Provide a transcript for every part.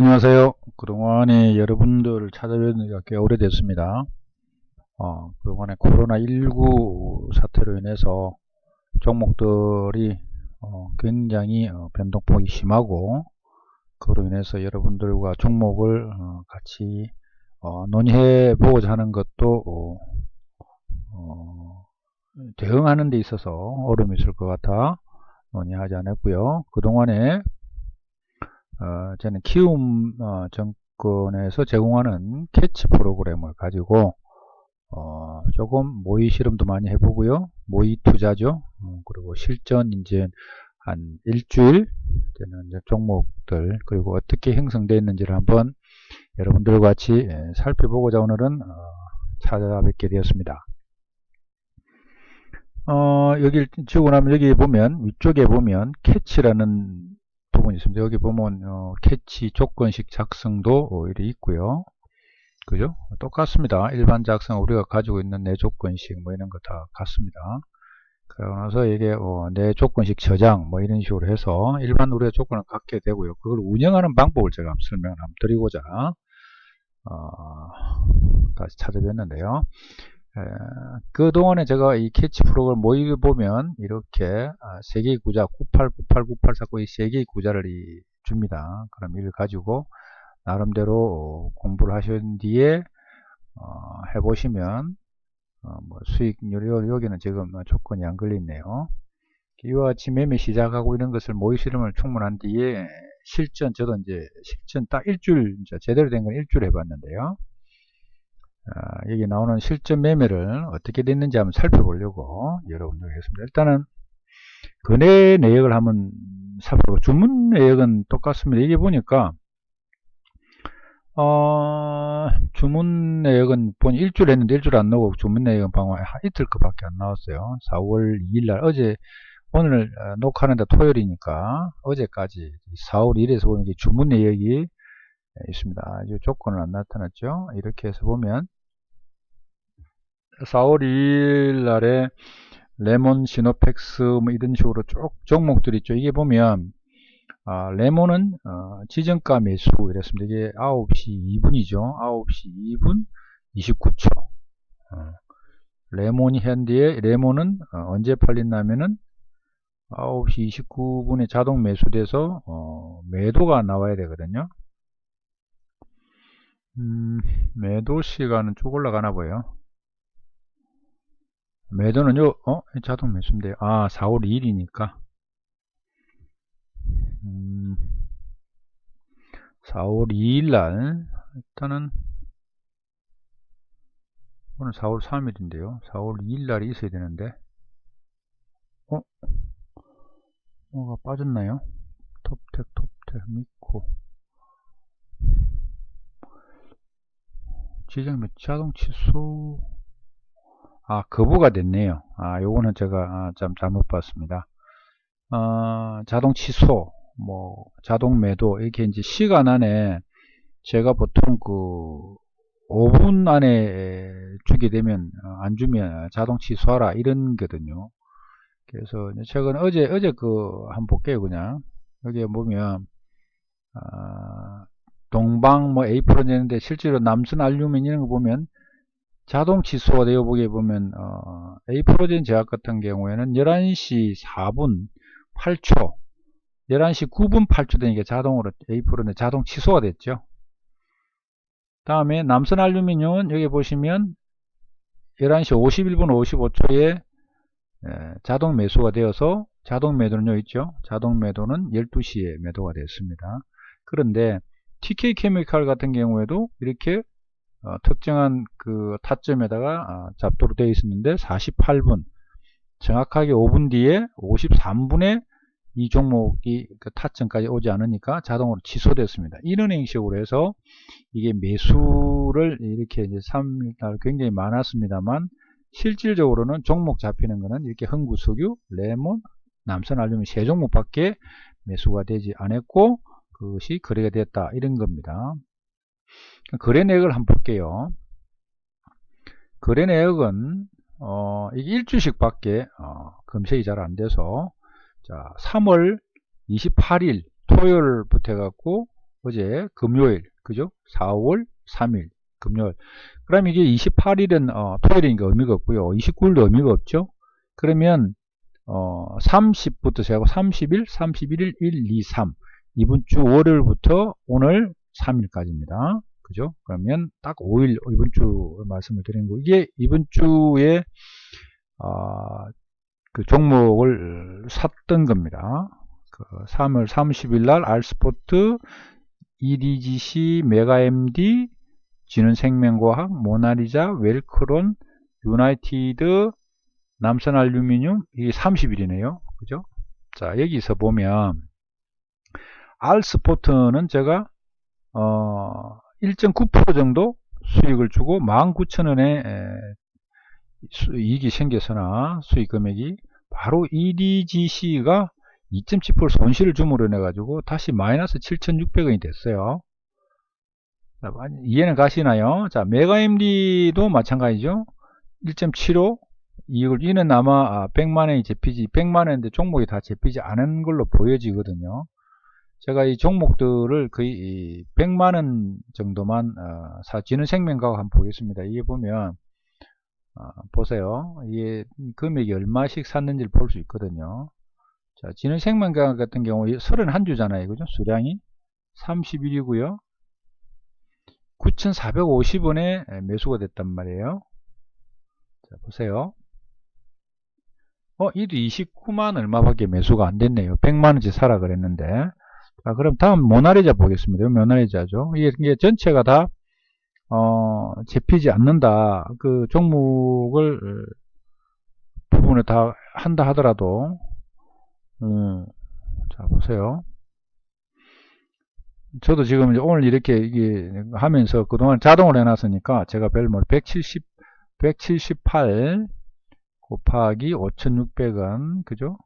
안녕하세요. 그동안에 여러분들 찾아뵙는 지가 꽤 오래됐습니다. 그동안에 코로나19 사태로 인해서 종목들이 굉장히 변동폭이 심하고, 그로 인해서 여러분들과 종목을 같이 논의해 보고자 하는 것도 대응하는 데 있어서 어려움이 있을 것 같아 논의하지 않았고요. 그동안에 저는 키움 정권에서 제공하는 캐치 프로그램을 가지고 조금 모의 실험도 많이 해보고요. 모의 투자죠. 그리고 실전 이제 한 일주일 되는 이제 종목들, 그리고 어떻게 형성되어 있는지를 한번 여러분들과 같이 살펴보고자 오늘은 찾아뵙게 되었습니다. 여기 지우고 나면 여기 보면 위쪽에 보면 캐치라는 부분이 있습니다. 여기 보면 캐치 조건식 작성도 이렇게 있고요. 그죠? 똑같습니다. 일반 작성 우리가 가지고 있는 내 조건식 뭐 이런 거 다 같습니다. 그러고 나서 이게 내 조건식 저장 뭐 이런 식으로 해서 일반 우리가 조건을 갖게 되고요. 그걸 운영하는 방법을 제가 설명을 한번 드리고자 다시 찾아뵀는데요. 그동안에 제가 이 캐치 프로그램 모의를 보면 이렇게 3개의 구자 98, 98, 98 자꾸 이 3개의 구자를 줍니다. 그럼 이를 가지고 나름대로 공부를 하신 뒤에 해보시면 뭐 수익률 여기는 지금 조건이 안 걸려있네요. 이와 같이 매매 시작하고 이런 것을 모의 실험을 충분한 뒤에 실전, 저도 이제 실전 딱 일주일, 제대로 된 건 일주일 해봤는데요. 여기 나오는 실전 매매를 어떻게 됐는지 한번 살펴보려고 여러분들 하겠습니다. 일단은 거래 내역을 한번 살펴보고, 주문 내역은 똑같습니다. 이게 보니까 주문 내역은 보니 일주일 했는데 일주일 안 나오고, 주문 내역은 방금 이틀 거밖에 안 나왔어요. 4월 2일날 어제, 오늘 녹화하는데 토요일이니까 어제까지 4월 1일에서 보면 주문 내역이 있습니다. 이 조건은 안 나타났죠. 이렇게 해서 보면 4월 2일 날에 레몬, 시노펙스 뭐 이런 식으로 쭉 종목들이 있죠. 이게 보면 레몬은 지정가 매수 이랬습니다. 이게 9시 2분이죠. 9시 2분 29초. 레몬이 현대에, 레몬은 언제 팔린다면은 9시 29분에 자동 매수돼서 매도가 나와야 되거든요. 매도 시간은 쭉 올라가나 봐요. 매도는요, 자동 매수인데요. 4월 2일이니까. 4월 2일날, 일단은, 오늘 4월 3일인데요. 4월 2일날이 있어야 되는데, 뭐가 빠졌나요? 톱텍, 미코. 지정 몇 자동 취소, 거부가 됐네요. 요거는 제가 좀 잘못 봤습니다. 자동 취소, 뭐 자동 매도, 이렇게 이제 시간 안에 제가 보통 그 5분 안에 주게 되면 안 주면 자동 취소하라 이런 거거든요. 그래서 최근 어제 그 한번 볼게요. 그냥 여기에 보면 동방 뭐 A 프로 되는데 실제로 남선 알루미늄 이런 거 보면 자동 취소가 되어 보게 보면 A 프로젠 제약 같은 경우에는 11시 4분 8초 11시 9분 8초 되니까 자동으로 A 프로는 자동 취소가 됐죠. 다음에 남선 알루미늄은 여기 보시면 11시 51분 55초에 자동 매수가 되어서, 자동 매도는 여기 있죠. 자동 매도는 12시에 매도가 됐습니다. 그런데 TK 케미칼 같은 경우에도 이렇게 특정한 그 타점에다가 잡도록 되어 있었는데 48분, 정확하게 5분 뒤에 53분에 이 종목이 그 타점까지 오지 않으니까 자동으로 취소됐습니다. 이런 형식으로 해서 이게 매수를 이렇게 이제 3일날 굉장히 많았습니다만, 실질적으로는 종목 잡히는 거는 이렇게 흥구석유, 레몬, 남선 알루미늄 3종목밖에 매수가 되지 않았고 그것이 거래가 됐다, 이런 겁니다. 거래 내역을 한번 볼게요. 거래 내역은 이게 일주씩 밖에 검색이 잘 안돼서, 자 3월 28일 토요일부터 해갖고 어제 금요일, 그죠? 4월 3일 금요일. 그럼 이게 28일은 토요일이니까 의미가 없고요. 29일도 의미가 없죠. 그러면 30부터 시작하고 30일, 31일, 1, 2, 3 이번 주 월요일부터 오늘 3일까지입니다. 그죠? 그러면 딱 5일 이번 주 말씀을 드리는 거. 이게 이번 주에 그 종목을 샀던 겁니다. 그 3월 30일 날 알스포트, EDGC, 메가MD, 진흥생명과학, 모나리자, 웰크론, 유나이티드, 남선알루미늄, 이게 30일이네요. 그죠? 자, 여기서 보면 알스포트는 제가 1.9% 정도 수익을 주고 19,000원에 이익이 생겨서나 수익 금액이 바로 EDGC가 2.7% 손실을 줌으로 인해 가지고 다시 마이너스 7,600원이 됐어요. 자, 이해는 가시나요? 자, 메가MD도 마찬가지죠. 1.75 이익을, 이는 아마 100만원이 잡히지, 100만원인데 종목이 다 잡히지 않은 걸로 보여지거든요. 제가 이 종목들을 거의 100만원 정도만 진흥생명과학 한번 보겠습니다. 이게 보면 보세요. 이게 금액이 얼마씩 샀는지를 볼 수 있거든요. 자, 진흥생명과학 같은 경우 31주잖아요. 그죠? 수량이 30일이고요. 9,450원에 매수가 됐단 말이에요. 자, 보세요. 이도 29만 얼마밖에 매수가 안 됐네요. 100만원치 사라 그랬는데. 자, 그럼 다음 모나리자 보겠습니다. 모나리자죠. 이게 전체가 다 잡히지 않는다. 그 종목을 부분을 다 한다 하더라도 자, 보세요. 저도 지금 오늘 이렇게 이게 하면서 그동안 자동으로 해놨으니까 제가 별로 178 곱하기 5,600원, 그죠?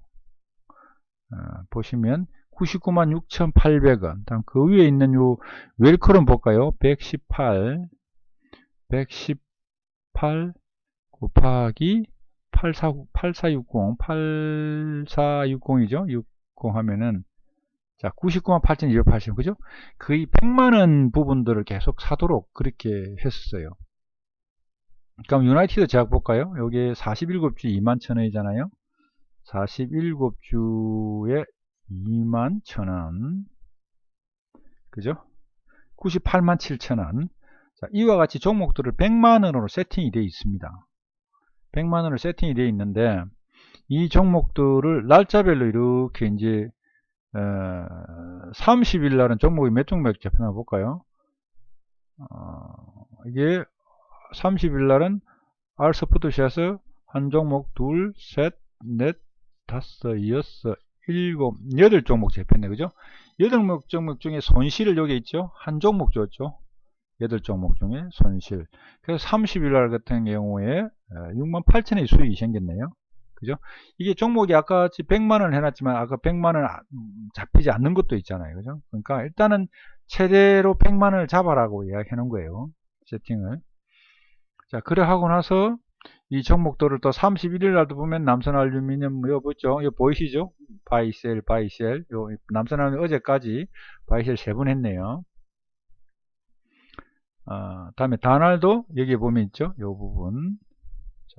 보시면 99만 6,800원. 다음 그 위에 있는 요 웰크론 볼까요? 118 곱하기 8460이죠? 60 하면은 자, 99만 8,280원, 그죠? 거의 100만원 부분들을 계속 사도록 그렇게 했었어요. 그럼 유나이티드 제약 볼까요? 여기 47주 21,000원이잖아요. 47주에 21,000원, 그죠? 98만 7천원. 자, 이와 같이 종목들을 100만원으로 세팅이 되어 있습니다. 100만원으로 세팅이 되어 있는데, 이 종목들을 날짜별로 이렇게 이제 30일 날은 종목이 몇 종목 잡혀나 볼까요? 이게 30일 날은 알스포트샷을 한 종목, 둘, 셋, 넷, 다섯, 여섯, 일곱, 8종목 잡혔네. 그죠? 8종목 중에 손실을 여기 있죠? 한 종목 줬죠? 8종목 중에 손실. 그래서 30일 날 같은 경우에 68,000원의 수익이 생겼네요. 그죠? 이게 종목이 아까 100만원 해놨지만 아까 100만원 잡히지 않는 것도 있잖아요. 그죠? 그러니까 일단은 최대로 100만원을 잡아라고 이야기해 놓은 거예요. 세팅을. 자, 그래 하고 나서 이 종목들을 또 31일 날도 보면 남선알루미늄 이거 보죠? 이거 보이시죠? 바이셀. 요 남선알루미늄 어제까지 바이셀 3번 했네요. 다음에 다날도 여기 보면 있죠? 요 부분. 자,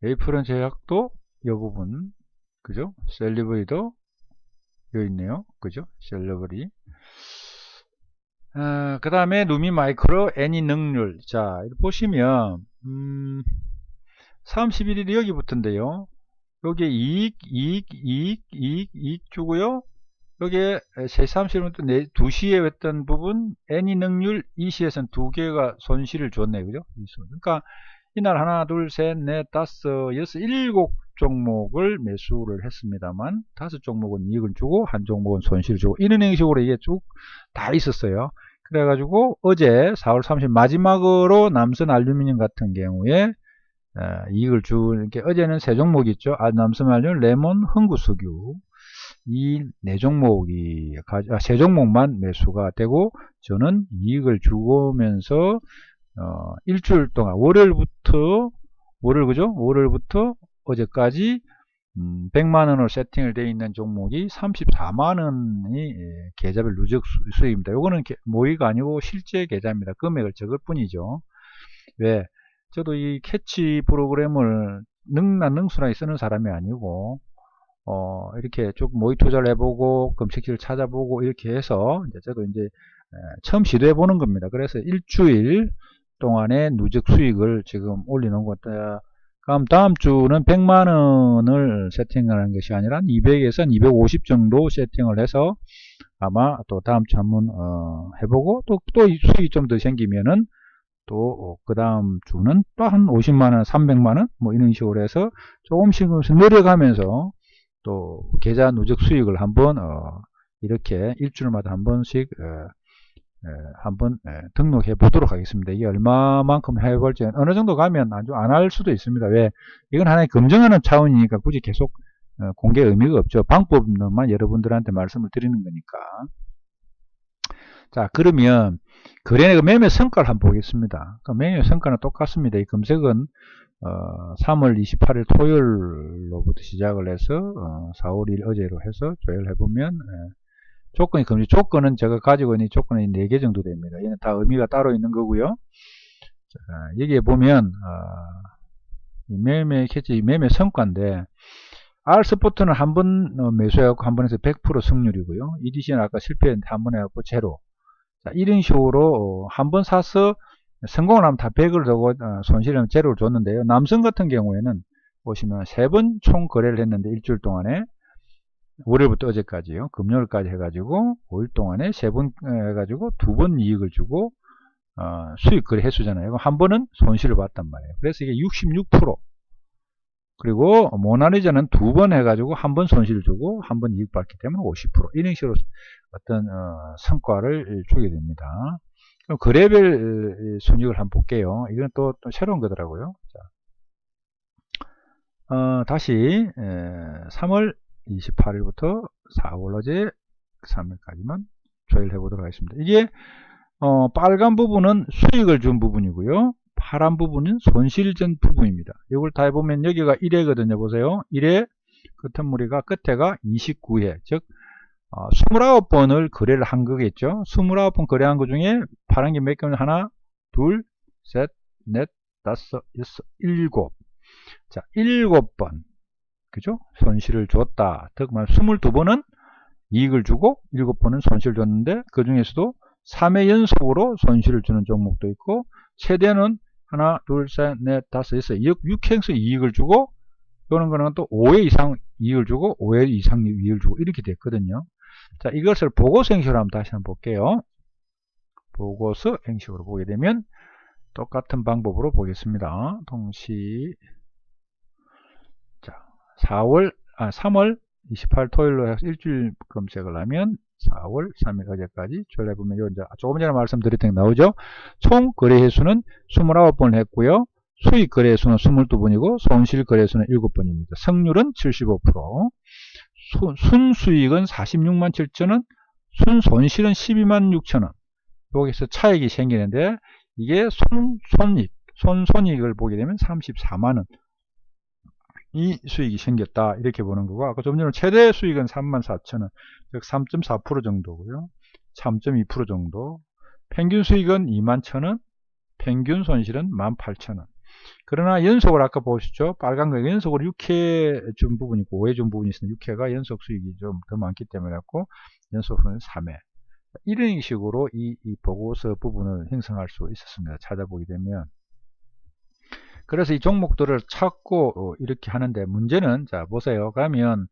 에이프론 제약도 요 부분. 그죠? 셀리브리도 여기 있네요. 그죠? 셀리브리. 그 다음에 누미마이크로 애니 능률. 자, 이렇게 보시면 31일이 여기 붙은데요. 여기에 이익 주고요. 여기에 330분 2시에 했던 부분 애니 능률 이시에서는 2개가 손실을 줬네요. 그죠? 그러니까 이날 하나, 둘, 셋, 넷, 다섯, 여섯, 7종목을 매수를 했습니다만 5종목은 이익을 주고 한 종목은 손실을 주고 이런 형식으로 이게 쭉 다 있었어요. 그래가지고 어제 4월 30일 마지막으로 남선알루미늄 같은 경우에 이익을 준 게 어제는 3종목 있죠. 남선알루미늄, 레몬, 흥구석유 이 4종목이 3종목만 매수가 되고 저는 이익을 주면서 일주일 동안 월요일부터 어제까지 100만원으로 세팅을 되어 있는 종목이 34만원이 계좌별 누적 수익입니다. 요거는 모의가 아니고 실제 계좌입니다. 금액을 적을 뿐이죠. 왜? 저도 이 캐치 프로그램을 능수나게 쓰는 사람이 아니고 이렇게 쭉 모의 투자를 해보고 검색기를 찾아보고 이렇게 해서 이제 저도 이제 처음 시도해 보는 겁니다. 그래서 일주일 동안의 누적 수익을 지금 올리는 것다. 그럼 다음 주는 100만원을 세팅하는 것이 아니라 200에서 250 정도 세팅을 해서 아마 또 다음 주 한번 해보고 또 수익이 좀 더 생기면은 또 그 다음 주는 또 한 50만원 300만원 뭐 이런 식으로 해서 조금씩 늘려가면서 또 계좌 누적 수익을 한번 이렇게 일주일마다 한 번씩 한번 등록해 보도록 하겠습니다. 이게 얼마만큼 해볼지 어느 정도 가면 아주 안 할 수도 있습니다. 왜? 이건 하나의 검증하는 차원이니까 굳이 계속 공개 의미가 없죠. 방법만 여러분들한테 말씀을 드리는 거니까. 자, 그러면 거래 매매 성과를 한번 보겠습니다. 매매 성과는 똑같습니다. 이 검색은 3월 28일 토요일로부터 시작을 해서 4월 1일 어제로 해서 조회를 해보면 조건이 금지 조건은 제가 가지고 있는 조건이 4개 정도 됩니다. 얘는 다 의미가 따로 있는 거고요. 자, 여기에 보면 매매 캐치 매매 성과인데 R스포트는 한 번 매수해갖고 한 번에서 100% 승률이고요. EDC는 아까 실패했는데 한 번 해갖고 제로. 자, 이런 식으로 한 번 사서 성공을 하면 다 100을 두고 손실은 제로를 줬는데요. 남성 같은 경우에는 보시면 3번 총 거래를 했는데 일주일 동안에 월요일부터 어제까지요. 금요일까지 해가지고 5일 동안에 3번 해가지고 2번 이익을 주고 수익 거래 횟수잖아요. 한 번은 손실을 봤단 말이에요. 그래서 이게 66%. 그리고 모나리자는 2번 해가지고 한 번 손실을 주고 한 번 이익 받기 때문에 50%. 이런 식으로 어떤 성과를 주게 됩니다. 그럼 거래별 순익을 한번 볼게요. 이건 또 새로운 거더라고요. 자, 다시 3월 28일부터 4월 어제 3일까지만 조회를 해보도록 하겠습니다. 이게 빨간 부분은 수익을 준 부분이고요. 파란 부분은 손실전 부분입니다. 이걸 다 해보면 여기가 1회거든요. 보세요. 1회 끝머리가 끝에가 29회 즉 29번을 거래를 한 거겠죠. 29번 거래한 것 중에 파란 게 몇 개냐? 하나, 둘, 셋, 넷, 다섯, 여섯, 일곱. 자, 7번. 그죠? 손실을 줬다. 즉, 22번은 이익을 주고 7번은 손실을 줬는데 그 중에서도 3회 연속으로 손실을 주는 종목도 있고 최대는 하나, 둘, 셋, 넷, 다섯, 여섯, 6회에서 이익을 주고 이런 거는 또 5회 이상 이익을 주고 5회 이상 이익을 주고 이렇게 됐거든요. 자, 이것을 보고서 형식으로 한번 다시 한번 볼게요. 보고서 형식으로 보게 되면 똑같은 방법으로 보겠습니다. 동시 자, 3월 28일 토요일로 해서 일주일 검색을 하면 4월 3일 어제까지 조회를 해보면 이제 조금 전에 말씀드렸던 게 나오죠. 총 거래 횟수는 29번을 했고요. 수익 거래 횟수는 22번이고 손실 거래 횟수는 7번입니다. 성률은 75%. 순수익은 46만 7천원, 순손실은 12만 6천원. 여기서 차익이 생기는데 이게 손손익을 보게 되면 34만원. 이 수익이 생겼다 이렇게 보는 거고 아까 좀 전에 최대 수익은 34,000원 즉 3.4% 정도고요. 3.2% 정도. 평균 수익은 21,000원, 평균 손실은 18,000원. 그러나 연속을 아까 보시죠. 빨간 거 연속으로 6회 준 부분이 있고 5회 준 부분이 있으면 6회가 연속 수익이 좀 더 많기 때문에 갖고 연속은 3회. 이런 식으로 이 보고서 부분을 형성할 수 있었습니다. 찾아보게 되면. 그래서 이 종목들을 찾고 이렇게 하는데 문제는 자 보세요. 가면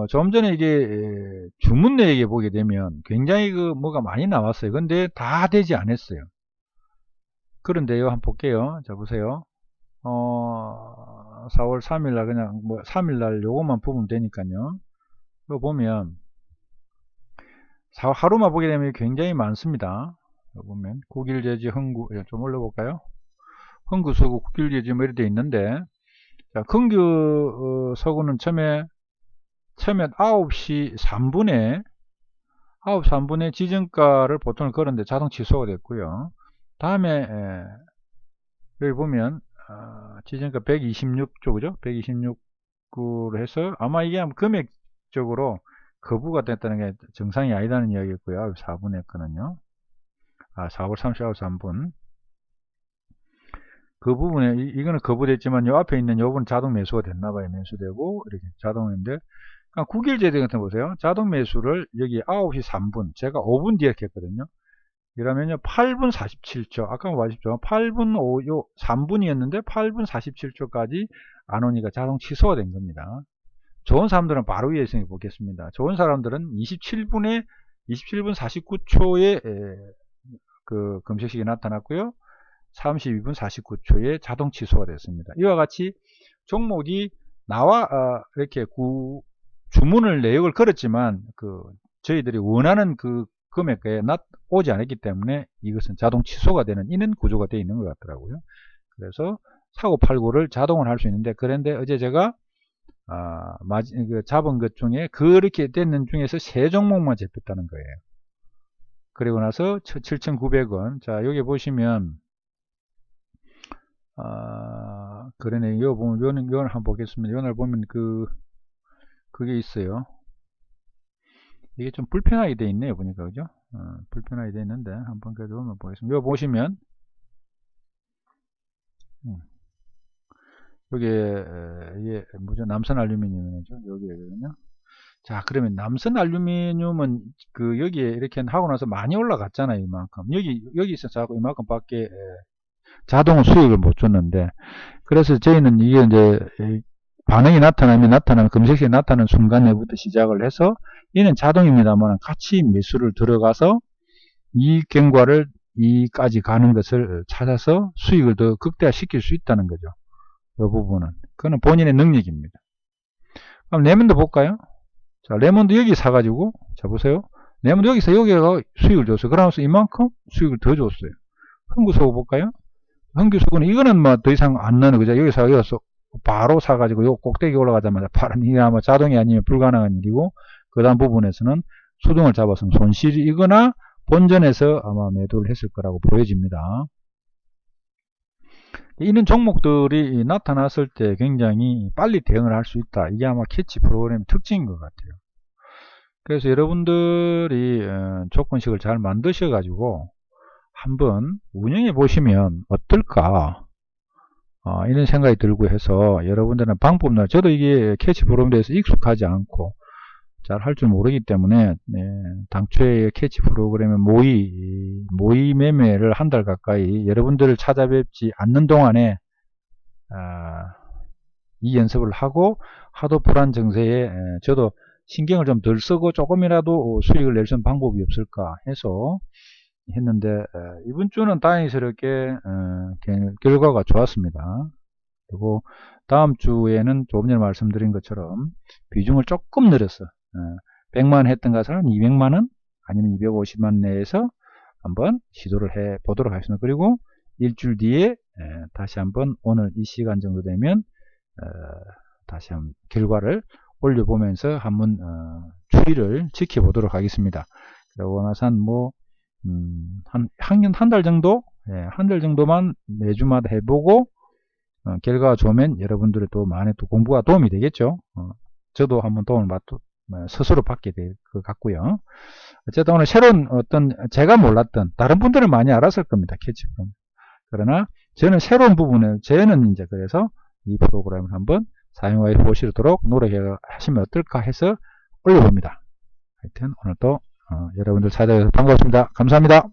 좀 전에 이게 주문 내역에 보게 되면 굉장히 뭐가 많이 나왔어요. 근데 다 되지 않았어요. 그런데요, 한번 볼게요. 자 보세요. 4월 3일날 그냥 뭐 3일날 요것만 보면 되니까요. 이거 보면 하루만 보게 되면 굉장히 많습니다. 이거 보면 국일제지 흥구 좀 올려볼까요? 흥구서구 국일제지 뭐 이렇게 있는데 자, 흥구 서구는 처음에 9시 3분에 9시 3분에 지정가를 보통을 걸었는데 자동 취소가 됐고요. 다음에 여기 보면 지정가 126조 그죠? 126 49를 해서 아마 이게 금액적으로 거부가 됐다는 게 정상이 아니다는 이야기였고요. 4분의 거는요. 4월 30일 3분. 그 부분에 이거는 거부됐지만 요 앞에 있는 요분 자동 매수가 됐나봐요. 매수되고 이렇게 자동인데 9일 제대 같은 거 보세요. 자동 매수를 여기 9시 3분 제가 5분 뒤에 했거든요. 이러면요 8분 47초 아까 보십시오. 8분 3분이었는데 8분 47초까지 안 오니까 자동 취소가 된 겁니다. 좋은 사람들은 바로 위에 있으니 보겠습니다. 좋은 사람들은 27분 49초에 그 검색식이 나타났고요. 32분 49초에 자동 취소가 됐습니다. 이와 같이 종목이 나와 이렇게 주문을 내역을 걸었지만 저희들이 원하는 그 금액에 오지 않았기 때문에 이것은 자동 취소가 되는 이런 구조가 되어 있는 것 같더라고요. 그래서 사고 팔고를 자동으로 할 수 있는데 그런데 어제 제가 잡은 것 중에 그렇게 되는 중에서 3종목만 잡혔다는 거예요. 그리고 나서 7,900원. 자, 여기 보시면 그러네. 이거 보면 요는 한번 보겠습니다. 요날 보면 그게 있어요. 이게 좀 불편하게 돼 있네요. 보니까 그죠? 불편하게 돼 있는데 한번 그래도 한번 보겠습니다. 이거 보시면 이게 뭐죠? 남선 알루미늄이죠. 여기거든요. 자, 그러면 남선 알루미늄은 여기에 이렇게 하고 나서 많이 올라갔잖아요. 이만큼. 여기서 자꾸 이만큼밖에 자동 수익을 못 줬는데, 그래서 저희는 이게 이제 반응이 나타나면 검색식이 나타나는 순간에부터 시작을 해서 이는 자동입니다만 같이 매수를 들어가서 이 경과를 이까지 가는 것을 찾아서 수익을 더 극대화시킬 수 있다는 거죠. 이 부분은 그거는 본인의 능력입니다. 그럼 레몬도 볼까요? 자, 레몬도 여기 사가지고 자 보세요. 레몬도 여기서 여기가 수익을 줬어요. 그러면서 이만큼 수익을 더 줬어요. 흥구소고 볼까요? 흥구소고는 이거는 뭐 더 이상 안 넣는 거죠. 여기서 바로 사가지고 요 꼭대기 올라가자마자 파란 이게 아마 자동이 아니면 불가능한 일이고 그 다음 부분에서는 수동을 잡았으면 손실이거나 본전에서 아마 매도를 했을 거라고 보여집니다. 이런 종목들이 나타났을 때 굉장히 빨리 대응을 할 수 있다. 이게 아마 캐치 프로그램의 특징인 것 같아요. 그래서 여러분들이 조건식을 잘 만드셔 가지고 한번 운영해 보시면 어떨까 이런 생각이 들고 해서 여러분들은 방법론 저도 이게 캐치 프로그램에 대해서 익숙하지 않고 잘 할 줄 모르기 때문에 당초에 캐치 프로그램의 모의 매매를 한 달 가까이 여러분들을 찾아뵙지 않는 동안에 이 연습을 하고 하도 불안 증세에 저도 신경을 좀 덜 쓰고 조금이라도 수익을 낼 수 있는 방법이 없을까 해서 했는데 이번 주는 다행스럽게 결과가 좋았습니다. 그리고 다음 주에는 조금 전에 말씀드린 것처럼 비중을 조금 늘렸어. 100만 했던 것을 한 200만원 아니면 250만 내에서 한번 시도를 해 보도록 하겠습니다. 그리고 일주일 뒤에 다시 한번 오늘 이 시간 정도 되면 다시 한번 결과를 올려보면서 한번 추이를 지켜보도록 하겠습니다. 그러고 나서 한 달 정도 한 달 정도만 매주마다 해보고 결과가 좋으면 여러분들의 또 많이 또 공부가 도움이 되겠죠. 저도 한번 도움을 스스로 받게 될 것 같고요. 어쨌든 오늘 새로운 제가 몰랐던 다른 분들은 많이 알았을 겁니다. 캐치프로. 그러나 저는 새로운 부분을 저는 이제 그래서 이 프로그램을 한번 사용해 보시도록 노력하시면 어떨까 해서 올려봅니다. 하여튼 오늘도 여러분들 찾아주셔서 반갑습니다. 감사합니다.